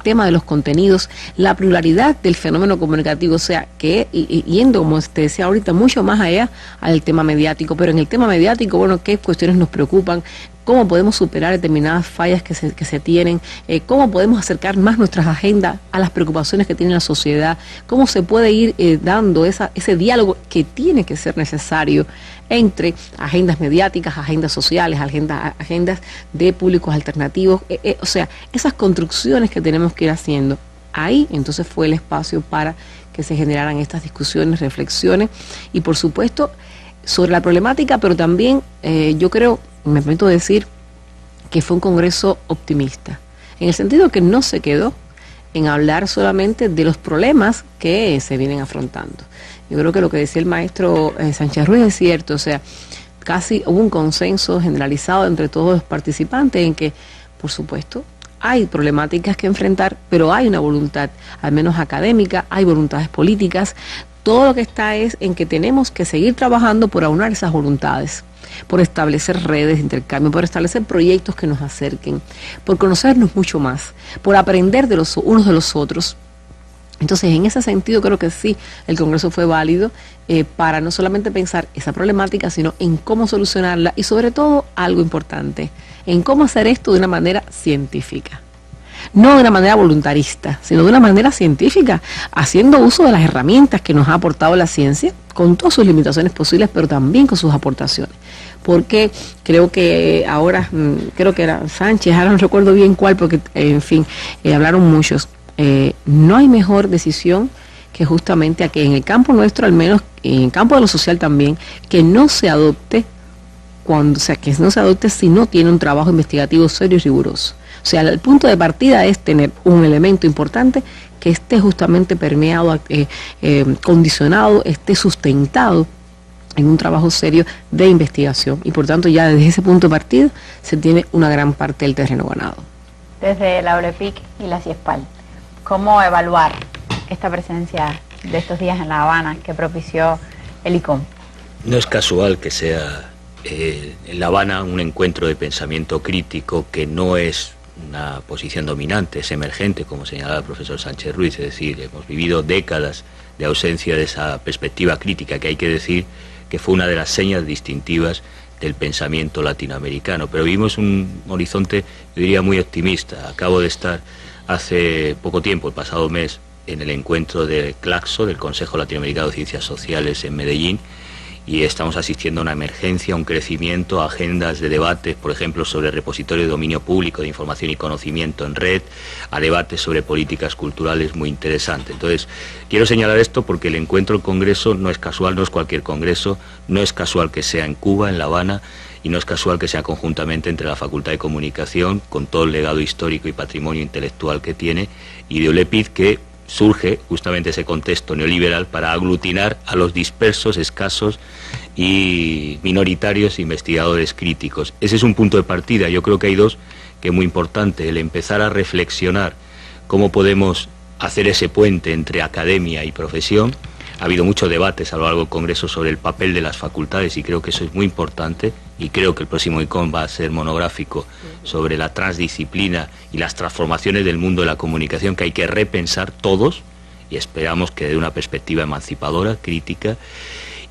tema de los contenidos, la pluralidad del fenómeno comunicativo, o sea, que yendo, como te decía ahorita, mucho más allá al tema mediático, pero en el tema mediático, bueno, qué cuestiones nos preocupan, cómo podemos superar determinadas fallas que se tienen, cómo podemos acercar más nuestras agendas a las preocupaciones que tiene la sociedad, cómo se puede ir dando ese diálogo que tiene que ser necesario entre agendas mediáticas, agendas sociales, agendas de públicos alternativos, o sea, esas construcciones que tenemos que ir haciendo. Ahí entonces fue el espacio para que se generaran estas discusiones, reflexiones y por supuesto sobre la problemática, pero también yo creo, me permito decir, que fue un congreso optimista, en el sentido que no se quedó en hablar solamente de los problemas que se vienen afrontando. Yo creo que lo que decía el maestro Sánchez Ruiz es cierto, o sea, casi hubo un consenso generalizado entre todos los participantes en que, por supuesto, hay problemáticas que enfrentar, pero hay una voluntad, al menos académica, hay voluntades políticas. Todo lo que está es en que tenemos que seguir trabajando por aunar esas voluntades, por establecer redes de intercambio, por establecer proyectos que nos acerquen, por conocernos mucho más, por aprender de los unos de los otros. Entonces, en ese sentido, creo que sí, el Congreso fue válido para no solamente pensar esa problemática, sino en cómo solucionarla y, sobre todo, algo importante, en cómo hacer esto de una manera científica. No de una manera voluntarista, sino de una manera científica, haciendo uso de las herramientas que nos ha aportado la ciencia, con todas sus limitaciones posibles, pero también con sus aportaciones. Porque creo que ahora, creo que era Sánchez, ahora no recuerdo bien cuál, porque en fin, hablaron muchos. No hay mejor decisión que justamente a que en el campo nuestro, al menos en el campo de lo social también, que no se adopte que no se adopte si no tiene un trabajo investigativo serio y riguroso. O sea, el punto de partida es tener un elemento importante que esté justamente permeado, condicionado, esté sustentado en un trabajo serio de investigación. Y por tanto, ya desde ese punto de partida se tiene una gran parte del terreno ganado. Desde la OLEPIC y la CIESPAL, ¿cómo evaluar esta presencia de estos días en La Habana que propició el ICOM? No es casual que sea en La Habana un encuentro de pensamiento crítico que no es una posición dominante, es emergente, como señalaba el profesor Sánchez Ruiz, es decir, hemos vivido décadas de ausencia de esa perspectiva crítica, que hay que decir que fue una de las señas distintivas del pensamiento latinoamericano, pero vimos un horizonte, yo diría, muy optimista. Acabo de estar hace poco tiempo, el pasado mes, en el encuentro del CLACSO, del Consejo Latinoamericano de Ciencias Sociales en Medellín, y estamos asistiendo a una emergencia, a un crecimiento, a agendas de debates, por ejemplo, sobre repositorio de dominio público de información y conocimiento en red, a debates sobre políticas culturales muy interesantes. Entonces, quiero señalar esto porque el encuentro del Congreso no es casual, no es cualquier Congreso, no es casual que sea en Cuba, en La Habana, y no es casual que sea conjuntamente entre la Facultad de Comunicación, con todo el legado histórico y patrimonio intelectual que tiene, y de OLEPIC, que surge justamente ese contexto neoliberal para aglutinar a los dispersos, escasos y minoritarios investigadores críticos. Ese es un punto de partida. Yo creo que hay dos, que es muy importante, el empezar a reflexionar cómo podemos hacer ese puente entre academia y profesión. Ha habido muchos debates a lo largo del Congreso sobre el papel de las facultades y creo que eso es muy importante, y creo que el próximo ICOM va a ser monográfico sobre la transdisciplina y las transformaciones del mundo de la comunicación que hay que repensar todos, y esperamos que dé una perspectiva emancipadora, crítica.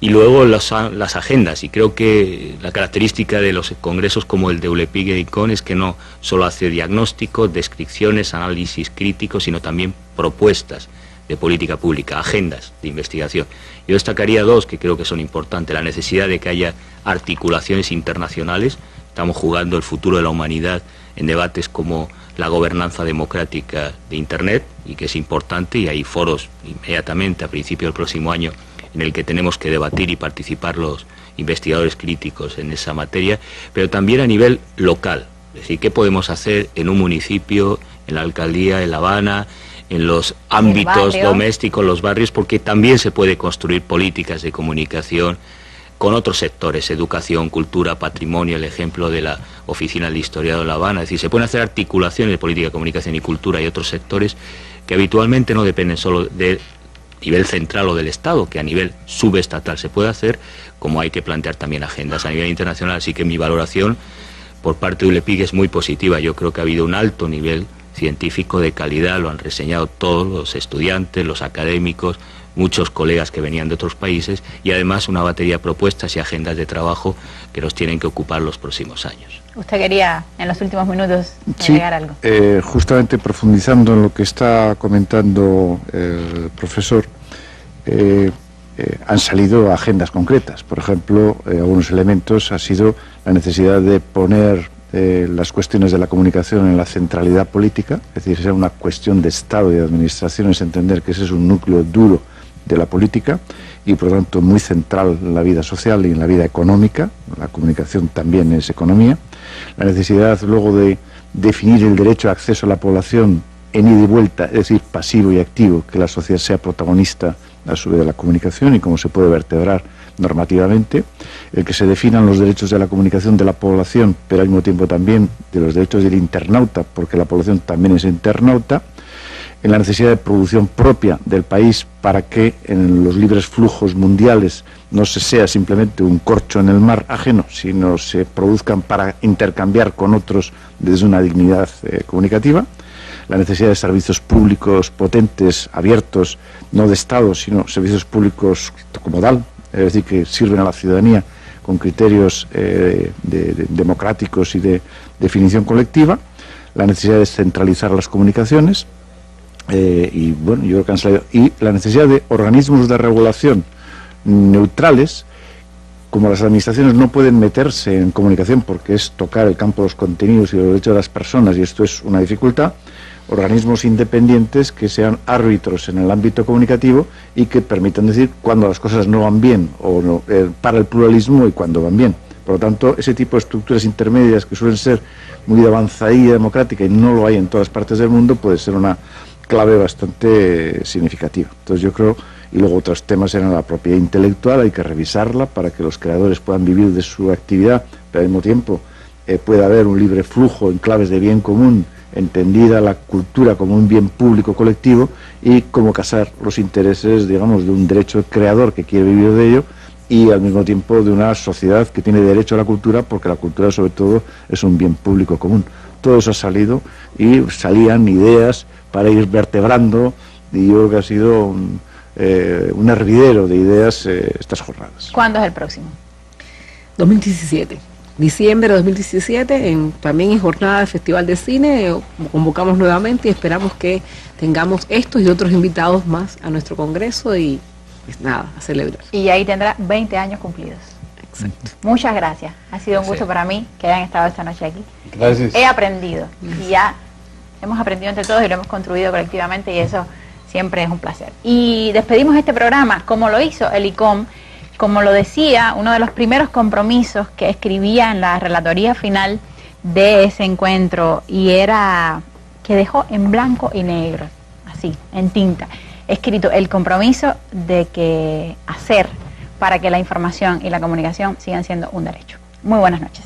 Y luego las agendas, y creo que la característica de los congresos como el de ULEPIC y ICON es que no solo hace diagnósticos, descripciones, análisis críticos, sino también propuestas de política pública, agendas de investigación. Yo destacaría dos que creo que son importantes: la necesidad de que haya articulaciones internacionales. Estamos jugando el futuro de la humanidad en debates como la gobernanza democrática de Internet, y que es importante, y hay foros inmediatamente a principios del próximo año en el que tenemos que debatir y participar los investigadores críticos en esa materia, pero también a nivel local. Es decir, ¿qué podemos hacer en un municipio, en la alcaldía, en La Habana, en los ámbitos domésticos, los barrios? Porque también se puede construir políticas de comunicación con otros sectores, educación, cultura, patrimonio, el ejemplo de la Oficina del Historiador de La Habana. Es decir, se pueden hacer articulaciones de política de comunicación y cultura y otros sectores que habitualmente no dependen solo de nivel central o del Estado, que a nivel subestatal se puede hacer, como hay que plantear también agendas a nivel internacional. Así que mi valoración por parte de ULEPIC es muy positiva. Yo creo que ha habido un alto nivel científico de calidad, lo han reseñado todos los estudiantes, los académicos, muchos colegas que venían de otros países, y además una batería de propuestas y agendas de trabajo que nos tienen que ocupar los próximos años. Usted quería, en los últimos minutos, agregar algo. Justamente profundizando en lo que está comentando el profesor, han salido agendas concretas. Por ejemplo, algunos elementos ha sido la necesidad de poner las cuestiones de la comunicación en la centralidad política, es decir, sea una cuestión de Estado y de administración, es entender que ese es un núcleo duro de la política y por lo tanto muy central en la vida social y en la vida económica. La comunicación también es economía. La necesidad luego de definir el derecho de acceso a la población en ida y vuelta, es decir, pasivo y activo, que la sociedad sea protagonista a su vez de la comunicación y cómo se puede vertebrar normativamente, el que se definan los derechos de la comunicación de la población, pero al mismo tiempo también de los derechos del internauta, porque la población también es internauta, en la necesidad de producción propia del país para que en los libres flujos mundiales no se sea simplemente un corcho en el mar ajeno, sino se produzcan para intercambiar con otros desde una dignidad comunicativa, la necesidad de servicios públicos potentes, abiertos, no de Estado, sino servicios públicos como tal, es decir, que sirven a la ciudadanía con criterios democráticos y de definición colectiva, la necesidad de centralizar las comunicaciones, y bueno, yo creo que han salido, y la necesidad de organismos de regulación neutrales. Como las administraciones no pueden meterse en comunicación porque es tocar el campo de los contenidos y los derechos de las personas, y esto es una dificultad, organismos independientes que sean árbitros en el ámbito comunicativo y que permitan decir cuando las cosas no van bien o no, para el pluralismo y cuando van bien. Por lo tanto, ese tipo de estructuras intermedias que suelen ser muy de avanzadilla democrática y no lo hay en todas partes del mundo, puede ser una clave bastante significativa. Entonces yo creo, y luego otros temas eran la propiedad intelectual, hay que revisarla para que los creadores puedan vivir de su actividad, pero al mismo tiempo pueda haber un libre flujo en claves de bien común, entendida la cultura como un bien público colectivo y cómo casar los intereses, digamos, de un derecho creador que quiere vivir de ello y al mismo tiempo de una sociedad que tiene derecho a la cultura, porque la cultura sobre todo es un bien público común. Todo eso ha salido y salían ideas para ir vertebrando, y yo creo que ha sido un hervidero de ideas estas jornadas. ¿Cuándo es el próximo? 2017. Diciembre de 2017, también en jornada de Festival de Cine, convocamos nuevamente y esperamos que tengamos estos y otros invitados más a nuestro congreso y pues nada, a celebrar. Y ahí tendrá 20 años cumplidos. Exacto. Muchas gracias. Ha sido un gusto para mí que hayan estado esta noche aquí. Gracias. He aprendido y ya hemos aprendido entre todos y lo hemos construido colectivamente y eso siempre es un placer. Y despedimos este programa como lo hizo el ICOM. Como lo decía, uno de los primeros compromisos que escribía en la relatoría final de ese encuentro, y era que dejó en blanco y negro, así, en tinta, escrito el compromiso de que hacer para que la información y la comunicación sigan siendo un derecho. Muy buenas noches.